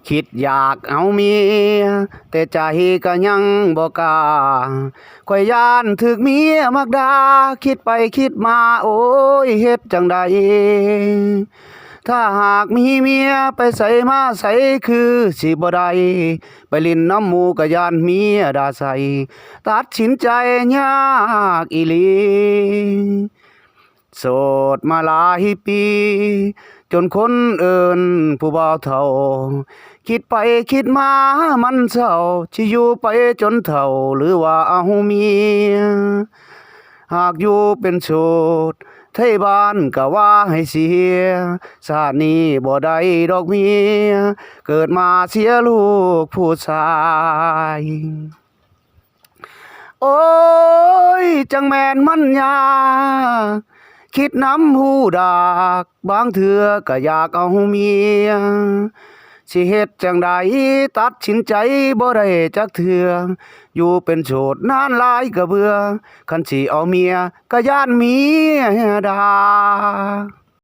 คิดอยากเอาเมียแต่ใจก็ยังบ่กล้าข้อยย้านถึกเมียมักด่าคิดไปคิดมาโอ้ยเฮ็ดจังใดถ้าหากมีเมียไปไสมาไสคือสิบ่ได้ไปเล่นน้ำหมู่ก็ย้านเมียด่าใส่ตัดสินใจยากอีหลีโสดมาหลายปีจนคนเอิ้นผู้บ่าวเฒ่าคิดไปคิดมามันเศร้าสิอยู่ไปจนเฒ่าหรือว่าเอาเมียหากอยู่เป็นโสดไทบ้านก็ว่าให้เสียชาตินี้บ่ได้ดอกเมียเกิดมาเสียลูกผู้ชายโอ้ยจังแม่นมันยากคิดนำหูดากบางเทื่อก็อยากเอาเมียสิเฮ็ดจังใดตัดสินใจบ่ได้จักเทื่ออยู่เป็นโสดนานหลายก็เบื่อคันสิเอาเมียก็ย้านเมียด่า